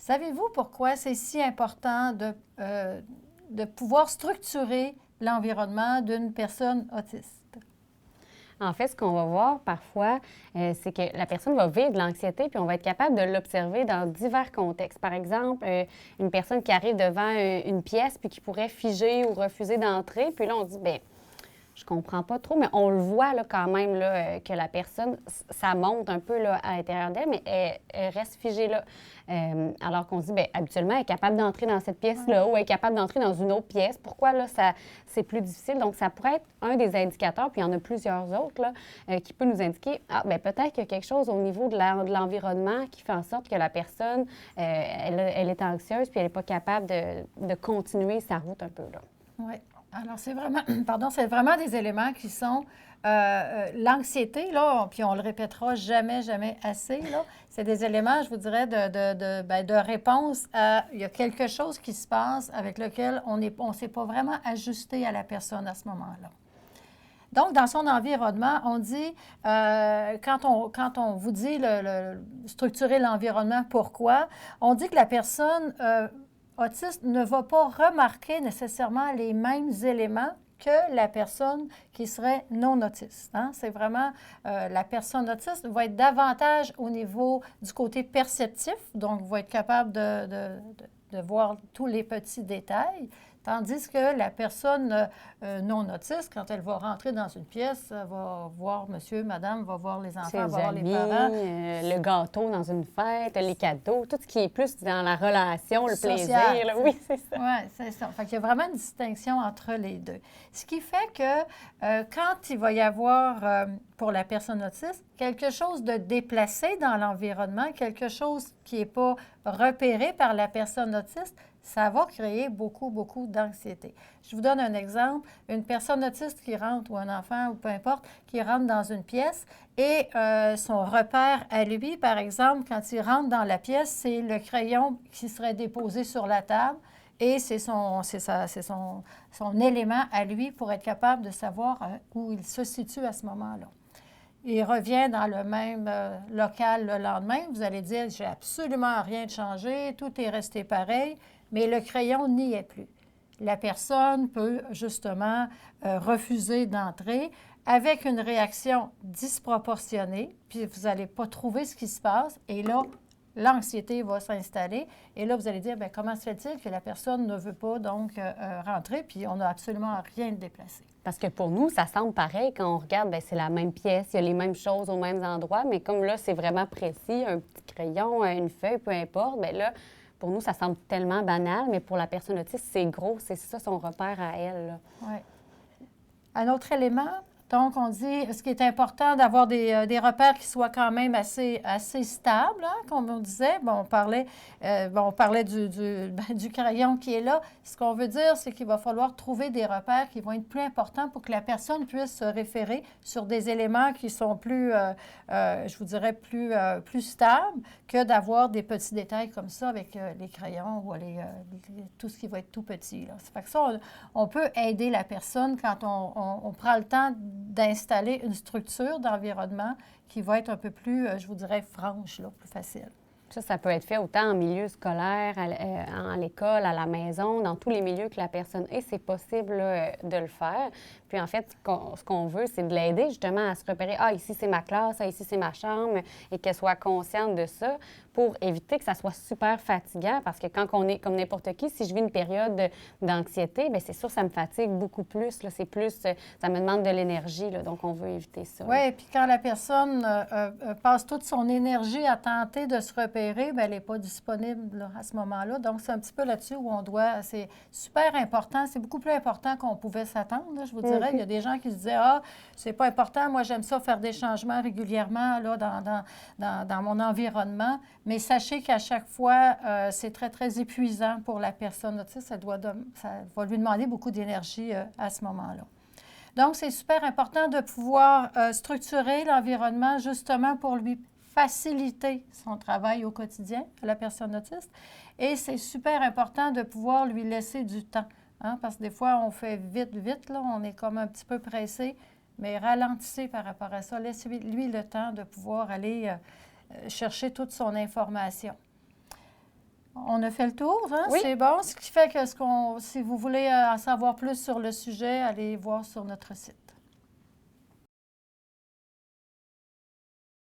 Savez-vous pourquoi c'est si important de pouvoir structurer l'environnement d'une personne autiste? En fait, ce qu'on va voir parfois, c'est que la personne va vivre de l'anxiété, puis on va être capable de l'observer dans divers contextes. Par exemple, une personne qui arrive devant une pièce, puis qui pourrait figer ou refuser d'entrer, puis là, on dit, bien, je comprends pas trop, mais on le voit là, quand même là, que la personne, ça monte un peu là, à l'intérieur d'elle, mais elle reste figée là. Alors qu'on se dit, bien, habituellement, elle est capable d'entrer dans cette pièce-là ou elle est capable d'entrer dans une autre pièce. Pourquoi là, c'est plus difficile? Donc, ça pourrait être un des indicateurs, puis il y en a plusieurs autres là, qui peut nous indiquer, ah, bien, peut-être qu'il y a quelque chose au niveau de l'environnement qui fait en sorte que la personne, elle est anxieuse, puis elle n'est pas capable de continuer sa route un peu là. Oui. Alors, c'est vraiment, pardon, c'est vraiment des éléments qui sont l'anxiété, là, puis on le répétera jamais, jamais assez, là. C'est des éléments, je vous dirais, de réponse à, il y a quelque chose qui se passe avec lequel on ne s'est pas vraiment ajusté à la personne à ce moment-là. Donc, dans son environnement, on dit, quand on vous dit structurer l'environnement, pourquoi? On dit que la personne autiste ne va pas remarquer nécessairement les mêmes éléments que la personne qui serait non autiste. Hein? C'est vraiment, la personne autiste va être davantage au niveau du côté perceptif, donc va être capable de voir tous les petits détails, tandis que la personne non autiste, quand elle va rentrer dans une pièce, elle va voir monsieur, madame, va voir les enfants, va voir les parents. Le gâteau dans une fête, les cadeaux, tout ce qui est plus dans la relation, le Social, plaisir. Là. Oui, c'est ça. Oui, c'est ça. Fait qu'il y a vraiment une distinction entre les deux. Ce qui fait que quand il va y avoir, pour la personne autiste, quelque chose de déplacé dans l'environnement, quelque chose qui n'est pas repéré par la personne autiste, ça va créer beaucoup, beaucoup d'anxiété. Je vous donne un exemple. Une personne autiste qui rentre, ou un enfant, ou peu importe, qui rentre dans une pièce et son repère à lui, par exemple, quand il rentre dans la pièce, c'est le crayon qui serait déposé sur la table et c'est son élément à lui pour être capable de savoir où il se situe à ce moment-là. Il revient dans le même local le lendemain. Vous allez dire, j'ai absolument rien changé, tout est resté pareil, mais le crayon n'y est plus. La personne peut justement refuser d'entrer avec une réaction disproportionnée, puis vous n'allez pas trouver ce qui se passe, et là, l'anxiété va s'installer. Et là, vous allez dire, bien, comment se fait-il que la personne ne veut pas donc rentrer, puis on n'a absolument rien de déplacé. Parce que pour nous, ça semble pareil quand on regarde, bien, c'est la même pièce, il y a les mêmes choses aux mêmes endroits, mais comme là, c'est vraiment précis, un petit crayon, une feuille, peu importe, bien là, pour nous, ça semble tellement banal, mais pour la personne autiste, c'est gros, c'est ça son repère à elle. Oui. Un autre élément, donc on dit, ce qui est important d'avoir des repères qui soient quand même assez stables, hein, comme on disait. Bon, on parlait du crayon qui est là. Ce qu'on veut dire, c'est qu'il va falloir trouver des repères qui vont être plus importants pour que la personne puisse se référer sur des éléments qui sont plus, je vous dirais, plus stables que d'avoir des petits détails comme ça avec les crayons ou tout ce qui va être tout petit. Là. Ça fait que ça, on peut aider la personne quand on prend le temps d'installer une structure d'environnement qui va être un peu plus, je vous dirais, franche, là, plus facile. Ça peut être fait autant en milieu scolaire, à l'école, à la maison, dans tous les milieux que la personne est, c'est possible là, de le faire. Puis en fait, ce qu'on veut, c'est de l'aider justement à se repérer. Ah, ici, c'est ma classe, ah, ici, c'est ma chambre, et qu'elle soit consciente de ça pour éviter que ça soit super fatigant. Parce que quand on est comme n'importe qui, si je vis une période d'anxiété, bien c'est sûr, ça me fatigue beaucoup plus. Là, c'est plus, ça me demande de l'énergie. Là, donc, on veut éviter ça. Oui, et puis quand la personne passe toute son énergie à tenter de se repérer, bien, elle n'est pas disponible là, à ce moment-là. Donc, c'est un petit peu là-dessus où on doit... C'est super important. C'est beaucoup plus important qu'on pouvait s'attendre, là, je vous dirais. Il y a des gens qui se disaient, ah, c'est pas important, moi, j'aime ça faire des changements régulièrement là, dans mon environnement. Mais sachez qu'à chaque fois, c'est très, très épuisant pour la personne. Tu sais, ça va lui demander beaucoup d'énergie à ce moment-là. Donc, c'est super important de pouvoir structurer l'environnement justement pour lui faciliter son travail au quotidien à la personne autiste. Et c'est super important de pouvoir lui laisser du temps, hein, parce que des fois, on fait vite, vite, là, on est comme un petit peu pressé, mais ralentissez par rapport à ça. Laissez-lui le temps de pouvoir aller chercher toute son information. On a fait le tour, hein? Oui. C'est bon. Ce qui fait que si vous voulez en savoir plus sur le sujet, allez voir sur notre site.